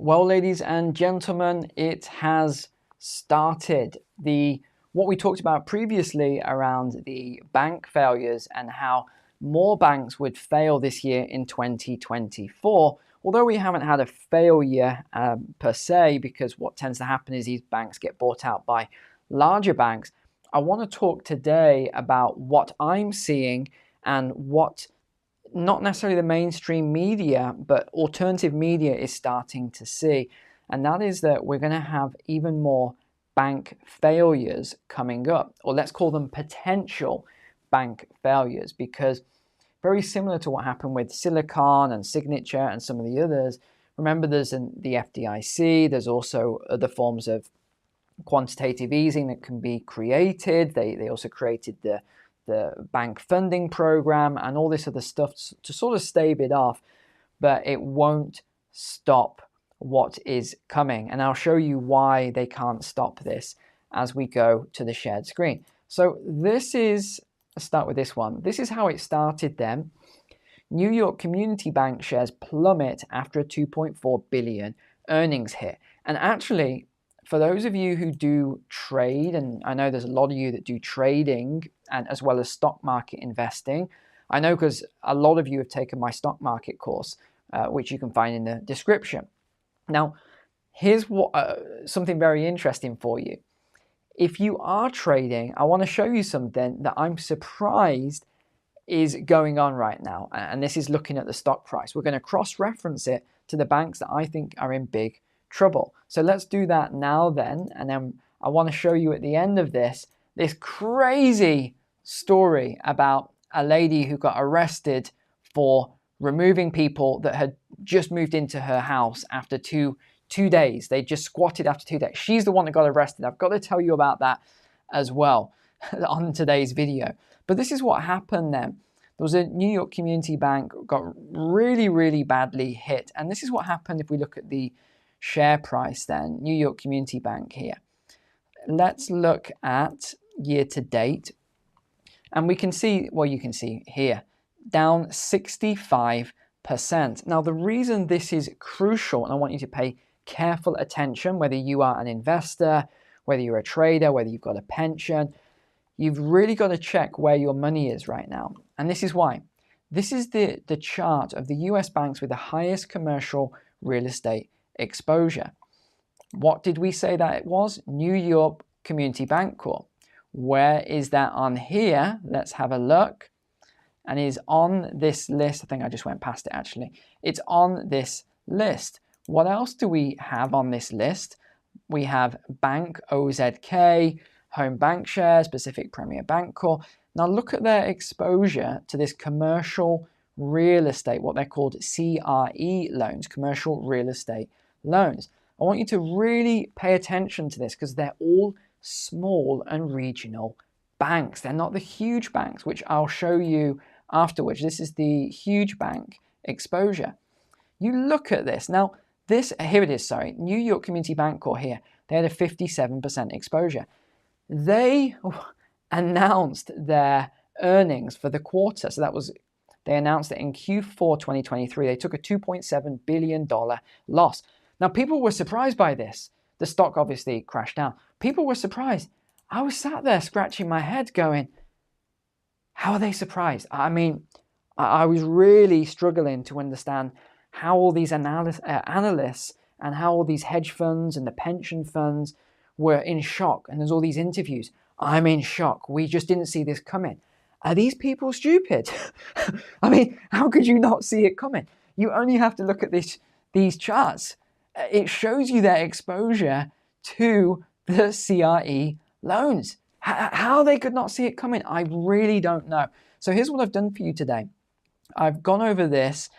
Well, ladies and gentlemen, it has started. What we talked about previously around the bank failures and how more banks would fail this year in 2024. Although we haven't had a failure per se, because what tends to happen is these banks get bought out by larger banks. I want to talk today about what I'm seeing and what not necessarily the mainstream media, but alternative media is starting to see. And that is that we're going to have even more bank failures coming up, or let's call them potential bank failures, because very similar to what happened with Silicon and Signature and some of the others. Remember, there's the FDIC, there's also other forms of quantitative easing that can be created. They also created the bank funding program and all this other stuff to sort of stave it off, but it won't stop what is coming. And I'll show you why they can't stop this as we go to the shared screen. So let's start with this one. This is how it started then. New York Community Bank shares plummet after a 2.4 billion earnings hit. And actually, for those of you who do trade, and I know there's a lot of you that do trading and as well as stock market investing, I know because a lot of you have taken my stock market course, which you can find in the description. Now, here's something very interesting for you. If you are trading, I want to show you something that I'm surprised is going on right now. And this is looking at the stock price. We're going to cross-reference it to the banks that I think are in big trouble. So let's do that now then. And then I want to show you at the end of this crazy story about a lady who got arrested for removing people that had just moved into her house after two days. They just squatted after 2 days. She's the one that got arrested. I've got to tell you about that as well on today's video. But this is what happened then. There was a New York Community Bank got really, really badly hit. And this is what happened if we look at the share price then, New York Community Bank here. Let's look at year to date. And we can see, well, you can see here, down 65%. Now, the reason this is crucial, and I want you to pay careful attention, whether you are an investor, whether you're a trader, whether you've got a pension, you've really got to check where your money is right now. And this is why. This is the chart of the US banks with the highest commercial real estate exposure. What did we say that it was? New York Community Bank Corp. Where is that on here? Let's have a look. And is on this list. I think I just went past it actually. It's on this list. What else do we have on this list? We have Bank OZK, Home Bank Shares, Pacific Premier Bank Corp. Now look at their exposure to this commercial real estate, what they're called CRE loans, commercial real estate loans. I want you to really pay attention to this because they're all small and regional banks. They're not the huge banks, which I'll show you afterwards. This is the huge bank exposure. You look at this. Now, here it is, sorry, New York Community Bank Corp here. They had a 57% exposure. They announced their earnings for the quarter. So they announced that in Q4 2023, they took a $2.7 billion loss. Now, people were surprised by this. The stock obviously crashed down. People were surprised. I was sat there scratching my head going, how are they surprised? I mean, I was really struggling to understand how all these analysts and how all these hedge funds and the pension funds were in shock. And there's all these interviews. I'm in shock. We just didn't see this coming. Are these people stupid? I mean, how could you not see it coming? You only have to look at these charts. It shows you their exposure to the CRE loans. How they could not see it coming, I really don't know. So here's what I've done for you today. I've gone over this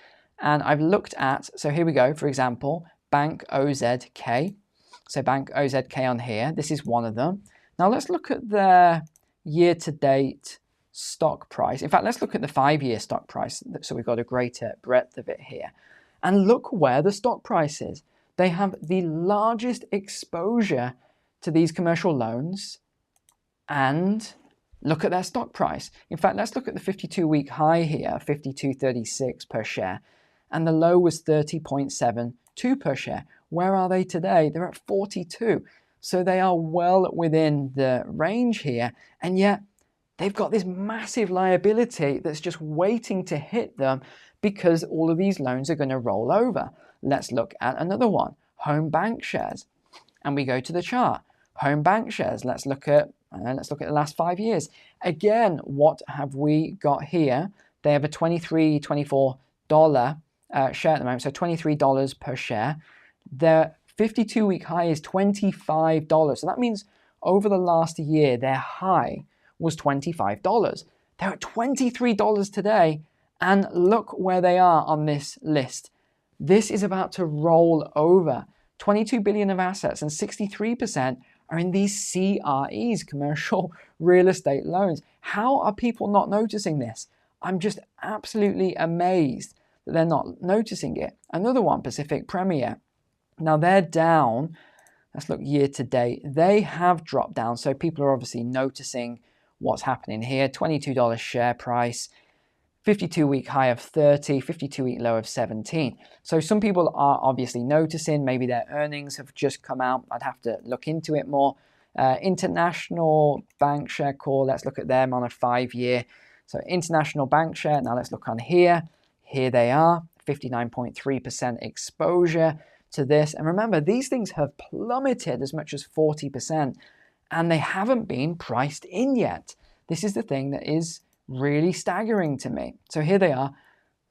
and I've looked at, so here we go, for example, Bank OZK. So Bank OZK on here, this is one of them. Now let's look at their year-to-date stock price. In fact, let's look at the 5-year stock price so we've got a greater breadth of it here. And look where the stock price is. They have the largest exposure to these commercial loans, and look at their stock price. In fact, let's look at the 52-week high here, 52.36 per share, and the low was 30.72 per share. Where are they today? They're at 42. So they are well within the range here, and yet they've got this massive liability that's just waiting to hit them because all of these loans are going to roll over. Let's look at another one, home bank shares. And we go to the chart, home bank shares. Let's look at the last 5 years. Again, what have we got here? They have a $23, $24 share at the moment, so $23 per share. Their 52-week high is $25. So that means over the last year, their high was $25. They're at $23 today, and look where they are on this list. This is about to roll over. 22 billion of assets, and 63% are in these CREs, commercial real estate loans. How are people not noticing this? I'm just absolutely amazed that they're not noticing it. Another one, Pacific Premier. Now they're down. Let's look year to date. They have dropped down, so people are obviously noticing what's happening here. $22 share price, 52-week high of 30, 52-week low of 17. So some people are obviously noticing. Maybe their earnings have just come out. I'd have to look into it more. International Bank Share Core, let's look at them on a 5-year. So International Bank Share, now let's look on here. Here they are, 59.3% exposure to this. And remember, these things have plummeted as much as 40%, and they haven't been priced in yet. This is the thing that is really staggering to me. So here they are,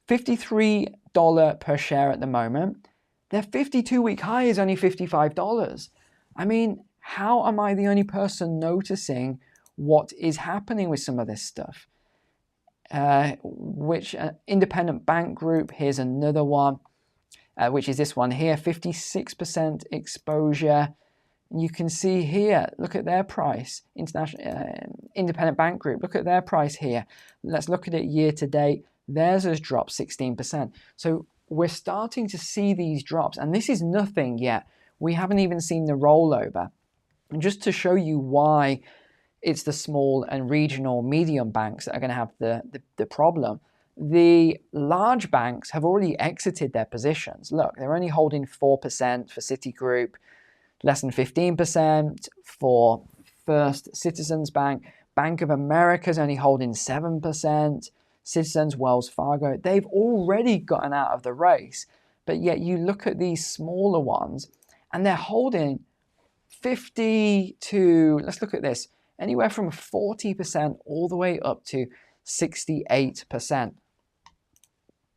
$53 per share at the moment. Their 52-week high is only $55. I mean, how am I the only person noticing what is happening with some of this stuff? Independent Bank Group, here's another one, which is this one here, 56% exposure. You can see here, look at their price, Independent Bank Group, look at their price here. Let's look at it year to date. Theirs has dropped 16%. So we're starting to see these drops, and this is nothing yet. We haven't even seen the rollover. And just to show you why it's the small and regional medium banks that are going to have the problem, the large banks have already exited their positions. Look, they're only holding 4% for Citigroup, less than 15% for First Citizens Bank. Bank of America is only holding 7%. Citizens, Wells Fargo, they've already gotten out of the race. But yet you look at these smaller ones and they're holding 50 to, let's look at this, anywhere from 40% all the way up to 68%.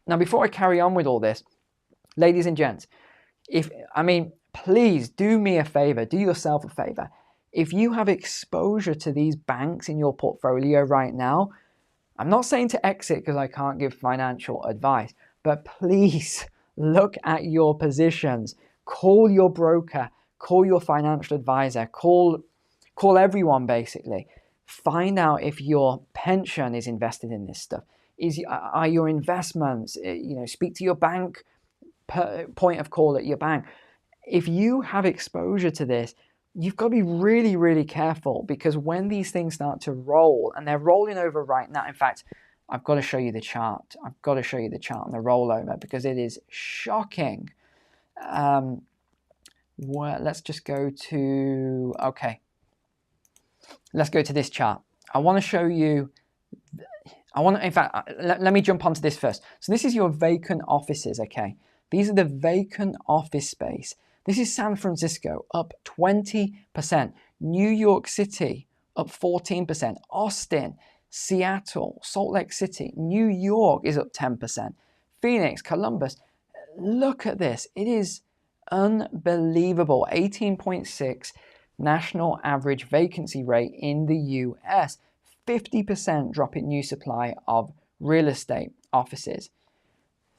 Now, before I carry on with all this, ladies and gents, please do me a favor, do yourself a favor. If you have exposure to these banks in your portfolio right now, I'm not saying to exit because I can't give financial advice, but please look at your positions. Call your broker, call your financial advisor, call everyone basically. Find out if your pension is invested in this stuff. Are your investments, speak to your bank, point of call at your bank. If you have exposure to this, you've got to be really, really careful, because when these things start to roll, and they're rolling over right now. In fact, I've got to show you the chart. I've got to show you the chart on the rollover because it is shocking. Let's just go to, let's go to this chart. I want to show you, let me jump onto this first. So this is your vacant offices, okay? These are the vacant office space. This is San Francisco, up 20%. New York City, up 14%. Austin, Seattle, Salt Lake City, New York is up 10%. Phoenix, Columbus, look at this. It is unbelievable. 18.6 national average vacancy rate in the US. 50% drop in new supply of real estate offices.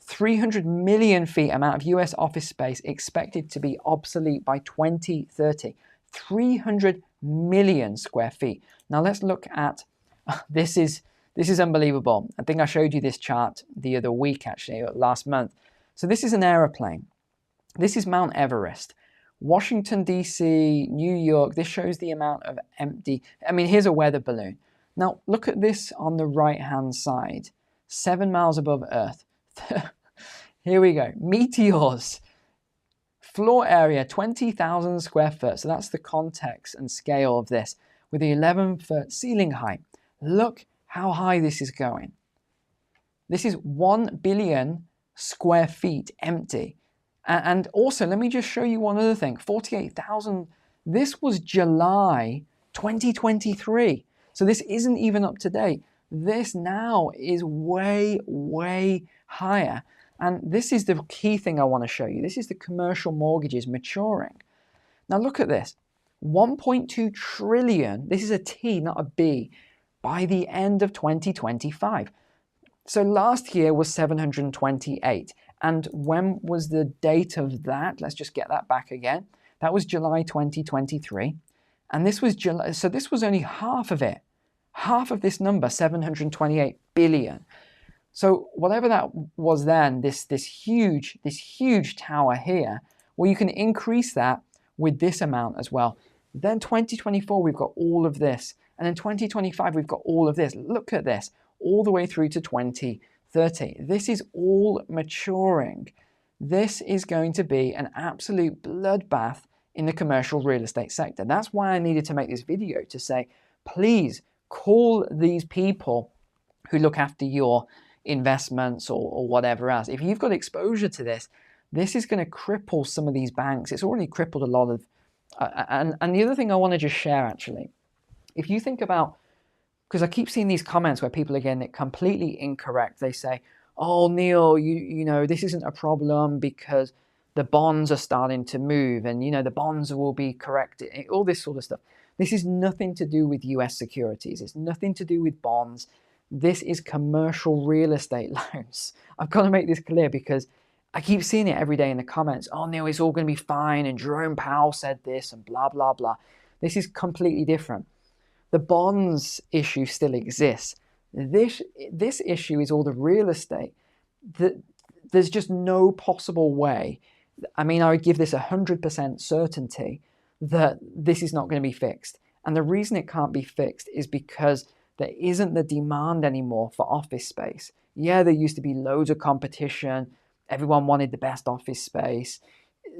300 million feet amount of US office space expected to be obsolete by 2030. 300 million square feet. Now let's look at, this is unbelievable. I think I showed you this chart the other week, actually, last month. So this is an aeroplane. This is Mount Everest. Washington, D.C., New York, this shows the amount of empty, here's a weather balloon. Now look at this on the right-hand side, 7 miles above Earth. Here we go. Meteors, Floor area, 20,000 square foot. So that's the context and scale of this with the 11-foot ceiling height. Look how high this is going. This is 1 billion square feet empty. And also, let me just show you one other thing. 48,000. This was July 2023. So this isn't even up to date. This now is way, way higher. And this is the key thing I want to show you. This is the commercial mortgages maturing. Now look at this. 1.2 trillion. This is a T, not a B, by the end of 2025. So last year was 728. And when was the date of that? Let's just get that back again. That was July 2023. And this was July. So this was only half of it. Half of this number, 728 billion. So whatever that was then, this huge tower here, well, you can increase that with this amount as well. Then 2024, we've got all of this. And then 2025, we've got all of this. Look at this, all the way through to 2030. This is all maturing. This is going to be an absolute bloodbath in the commercial real estate sector. That's why I needed to make this video to say, please call these people who look after your investments or whatever else. If you've got exposure to this, this is going to cripple some of these banks. It's already crippled a lot of, and the other thing I want to just share actually, if you think about, because I keep seeing these comments where people are getting it completely incorrect. They say, oh, Neil, you know, this isn't a problem because the bonds are starting to move and, you know, the bonds will be corrected, all this sort of stuff. This is nothing to do with US securities. It's nothing to do with bonds. This is commercial real estate loans. I've got to make this clear because I keep seeing it every day in the comments. Oh, Neil, it's all going to be fine. And Jerome Powell said this and blah, blah, blah. This is completely different. The bonds issue still exists. This issue is all the real estate. There's just no possible way. I mean, I would give this 100% certainty that this is not going to be fixed. And the reason it can't be fixed is because there isn't the demand anymore for office space. Yeah, there used to be loads of competition. Everyone wanted the best office space.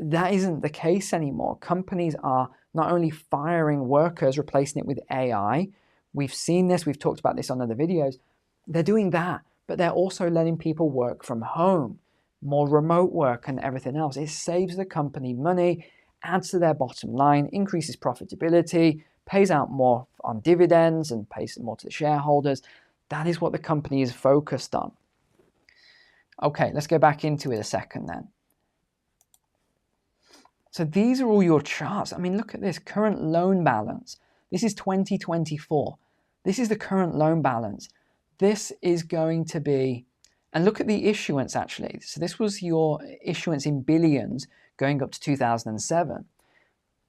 That isn't the case anymore. Companies are not only firing workers, replacing it with AI. We've seen this. We've talked about this on other videos. They're doing that, but they're also letting people work from home, more remote work and everything else. It saves the company money, adds to their bottom line, increases profitability, pays out more on dividends and pays more to the shareholders. That is what the company is focused on. Okay, let's go back into it a second then. So these are all your charts. I mean, look at this current loan balance. This is 2024. This is the current loan balance. This is going to be, and look at the issuance actually. So this was your issuance in billions going up to 2007.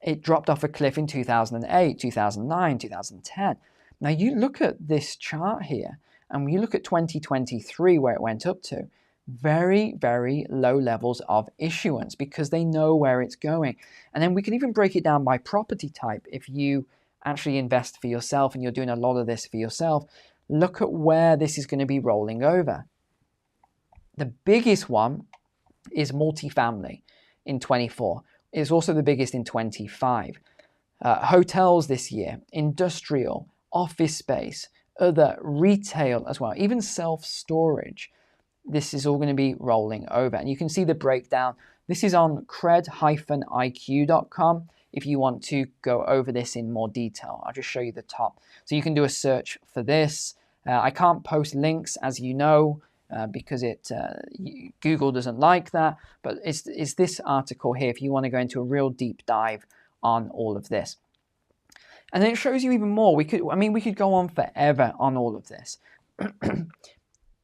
It dropped off a cliff in 2008, 2009, 2010. Now you look at this chart here and you look at 2023 where it went up to, very, very low levels of issuance because they know where it's going. And then we can even break it down by property type. If you actually invest for yourself and you're doing a lot of this for yourself, look at where this is going to be rolling over. The biggest one is multifamily in 24. It's also the biggest in 25. Hotels this year, industrial, office space, other retail as well, even self-storage. This is all going to be rolling over. And you can see the breakdown. This is on cred-iq.com if you want to go over this in more detail. I'll just show you the top. So you can do a search for this. I can't post links, as you know, because Google doesn't like that. But it's this article here if you want to go into a real deep dive on all of this. And then it shows you even more. We could go on forever on all of this.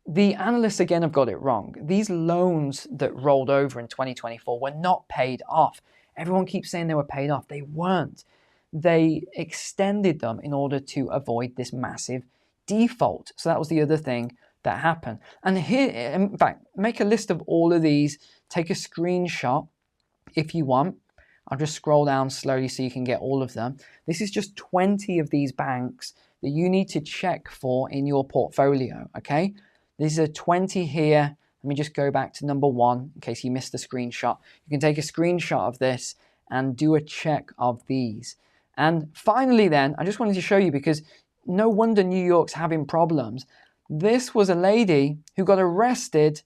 The analysts, again, have got it wrong. These loans that rolled over in 2024 were not paid off. Everyone keeps saying they were paid off. They weren't. They extended them in order to avoid this massive default. So that was the other thing that happened. And here, in fact, make a list of all of these. Take a screenshot if you want. I'll just scroll down slowly so you can get all of them. This is just 20 of these banks that you need to check for in your portfolio, okay? These are 20 here Let me just go back to number 1 in case you missed the screenshot. You can take a screenshot of this and do a check of these. And finally then, I just wanted to show you, because no wonder New York's having problems. This was a lady who got arrested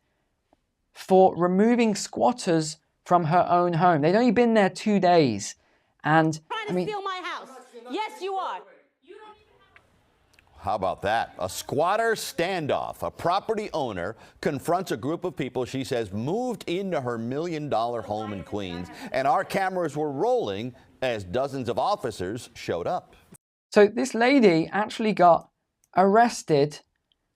for removing squatters from her own home. They'd only been there 2 days. And trying to steal my house. Yes, you are. How about that? A squatter standoff. A property owner confronts a group of people she says moved into her $1 million home in Queens, and our cameras were rolling as dozens of officers showed up. So this lady actually got arrested.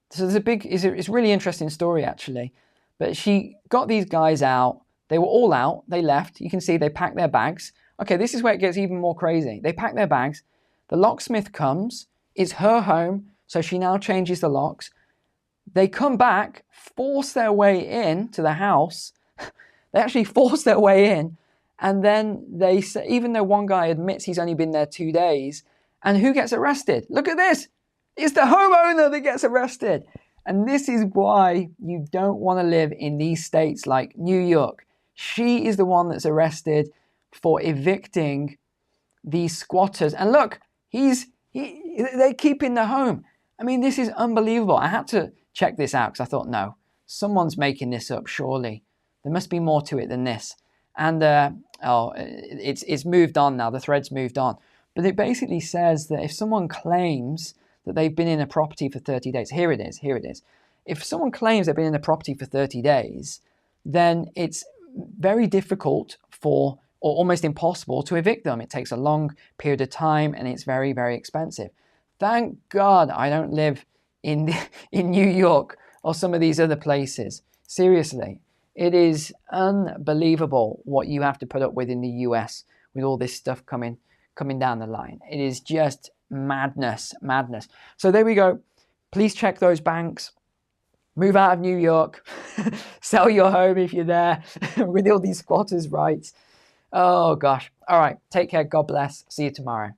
So it's a really interesting story actually. But she got these guys out. They were all out. They left. You can see they packed their bags. Okay, this is where it gets even more crazy. They pack their bags. The locksmith comes. It's her home, so she now changes the locks. They come back, force their way in to the house. They actually force their way in. And then they say, even though one guy admits he's only been there 2 days, and who gets arrested? Look at this. It's the homeowner that gets arrested. And this is why you don't want to live in these states like New York. She is the one that's arrested for evicting these squatters. And look, they're keeping the home. I mean, this is unbelievable. I had to check this out because I thought, no, someone's making this up, surely. There must be more to it than this. And it's moved on now. The thread's moved on. But it basically says that if someone claims that they've been in a property for 30 days, here it is. If someone claims they've been in a property for 30 days, then it's very difficult or almost impossible to evict them. It takes a long period of time and it's very, very expensive. Thank God I don't live in New York or some of these other places. Seriously, it is unbelievable what you have to put up with in the US with all this stuff coming down the line. It is just madness. So there we go. Please check those banks. Move out of New York. Sell your home if you're there with all these squatters' rights. Oh gosh. All right. Take care. God bless. See you tomorrow.